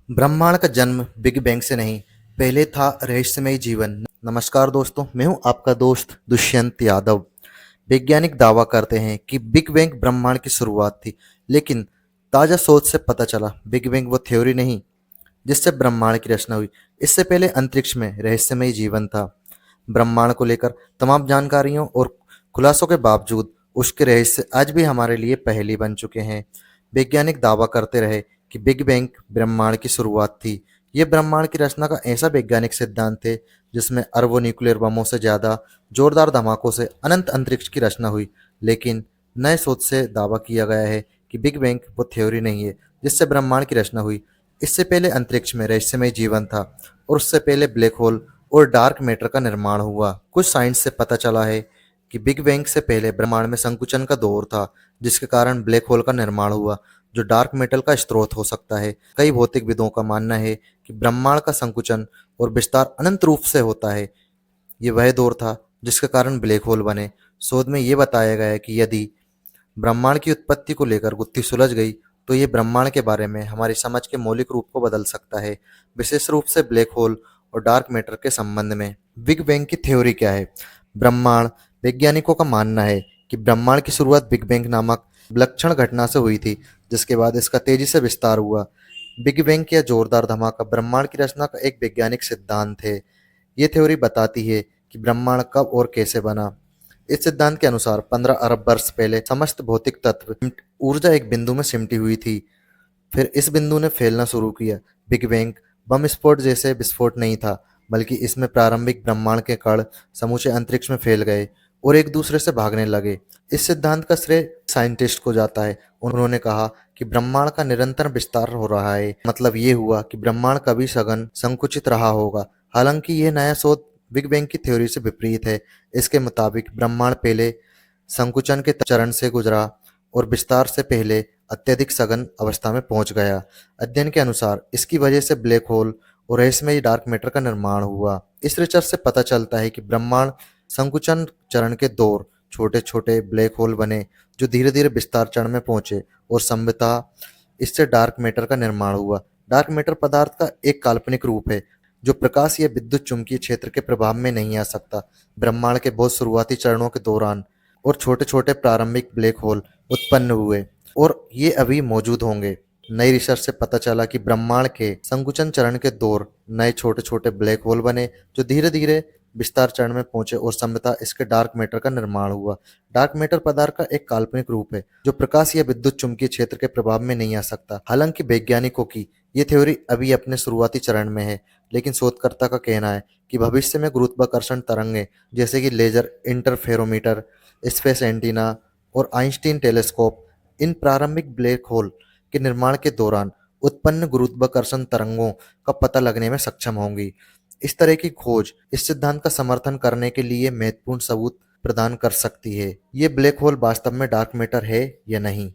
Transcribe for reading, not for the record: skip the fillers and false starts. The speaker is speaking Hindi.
ब्रह्मांड का जन्म बिग बैंग से नहीं, पहले था रहस्यमय जीवन। नमस्कार दोस्तों, मैं हूं आपका दोस्त दुष्यंत यादव। वैज्ञानिक दावा करते हैं कि बिग बैंग ब्रह्मांड की शुरुआत थी, लेकिन ताज़ा शोध से पता चला बिग बैंग वो थ्योरी नहीं जिससे ब्रह्मांड की रचना हुई। इससे पहले अंतरिक्ष में रहस्यमय जीवन था। ब्रह्मांड को लेकर तमाम जानकारियों और खुलासों के बावजूद उसके रहस्य आज भी हमारे लिए पहेली बन चुके हैं। वैज्ञानिक दावा करते रहे कि बिग बैंग ब्रह्मांड की शुरुआत थी। ये ब्रह्मांड की रचना का ऐसा वैज्ञानिक सिद्धांत है जिसमें अरबों न्यूक्लियर बमों से ज़्यादा जोरदार धमाकों से अनंत अंतरिक्ष की रचना हुई। लेकिन नए शोध से दावा किया गया है कि बिग बैंग वो थ्योरी नहीं है जिससे ब्रह्मांड की रचना हुई। इससे पहले अंतरिक्ष में रहस्यमय जीवन था और उससे पहले ब्लैक होल और डार्क मैटर का निर्माण हुआ। कुछ साइंस से पता चला है कि बिग बैंग से पहले ब्रह्मांड में संकुचन का दौर था, जिसके कारण ब्लैक होल का निर्माण हुआ, जो डार्क मैटर का स्रोत हो सकता है। कई भौतिकविदों का मानना है कि ब्रह्मांड का संकुचन और विस्तार अनंत रूप से होता है। ये वह दौर था जिसके कारण ब्लैक होल बने। शोध में ये बताया गया है कि यदि ब्रह्मांड की उत्पत्ति को लेकर गुत्थी सुलझ गई तो ये ब्रह्मांड के बारे में हमारी समझ के मौलिक रूप को बदल सकता है, विशेष रूप से ब्लैक होल और डार्क मैटर के संबंध में। बिग बैंग की थ्योरी क्या है? ब्रह्मांड वैज्ञानिकों का मानना है कि ब्रह्मांड की शुरुआत बिग बैंग नामक विलक्षण घटना से हुई थी, जिसके बाद इसका तेजी से विस्तार हुआ। बिग बैंग या जोरदार धमाका ब्रह्मांड की रचना का एक वैज्ञानिक सिद्धांत है। ये थ्योरी बताती है कि ब्रह्मांड कब और कैसे बना। इस सिद्धांत के अनुसार 15 अरब वर्ष पहले समस्त भौतिक तत्व ऊर्जा एक बिंदु में सिमटी हुई थी। फिर इस बिंदु ने फैलना शुरू किया। बिग बैंग बम विस्फोट जैसे विस्फोट नहीं था, बल्कि इसमें प्रारंभिक ब्रह्मांड के कण समूचे अंतरिक्ष में फैल गए और एक दूसरे से भागने लगे। इस सिद्धांत का श्रेय साइंटिस्ट को जाता है। उन्होंने कहा कि ब्रह्मांड का निरंतर विस्तार हो रहा है, मतलब ये हुआ कि ब्रह्मांड कभी सघन संकुचित रहा होगा। हालांकि यह नया शोध बिग बैंग की थ्योरी से विपरीत है। इसके मुताबिक ब्रह्मांड पहले संकुचन के चरण से गुजरा और विस्तार से पहले अत्यधिक सघन अवस्था में पहुंच गया। अध्ययन के अनुसार इसकी वजह से ब्लैक होल और रहस्यमय डार्क मैटर का निर्माण हुआ। इस रिसर्च से पता चलता है कि ब्रह्मांड संकुचन चरण के दौर छोटे छोटे ब्लैक होल बने, जो धीरे धीरे विस्तार चरण में पहुंचे और संभवतः इससे डार्क मैटर का निर्माण हुआ। डार्क मैटर पदार्थ का एक काल्पनिक रूप है जो प्रकाश या विद्युत चुंबकीय क्षेत्र के प्रभाव में नहीं आ सकता। ब्रह्मांड के बहुत शुरुआती चरणों के दौरान और छोटे छोटे प्रारंभिक ब्लैक होल उत्पन्न हुए और ये अभी मौजूद होंगे। नई रिसर्च से पता चला कि ब्रह्मांड के संकुचन चरण के दौर नए छोटे छोटे ब्लैक होल बने, जो धीरे धीरे विस्तार चरण में पहुंचे और संभवतः इसके डार्क मैटर का निर्माण हुआ। डार्क मैटर पदार्थ का एक काल्पनिक रूप है जो प्रकाश या विद्युत चुंबकीय क्षेत्र के प्रभाव में नहीं आ सकता। हालांकि वैज्ञानिकों की ये थ्योरी अभी अपने शुरुआती चरण में है, लेकिन शोधकर्ता का कहना है कि भविष्य में गुरुत्वाकर्षण तरंगें जैसे कि लेजर इंटरफेरोमीटर, स्पेस एंटीना और आइंस्टीन टेलीस्कोप इन प्रारंभिक ब्लैक होल के निर्माण के दौरान उत्पन्न गुरुत्वाकर्षण तरंगों का पता लगने में सक्षम होंगी। इस तरह की खोज इस सिद्धांत का समर्थन करने के लिए महत्वपूर्ण सबूत प्रदान कर सकती है। ये ब्लैक होल वास्तव में डार्क मैटर है या नहीं।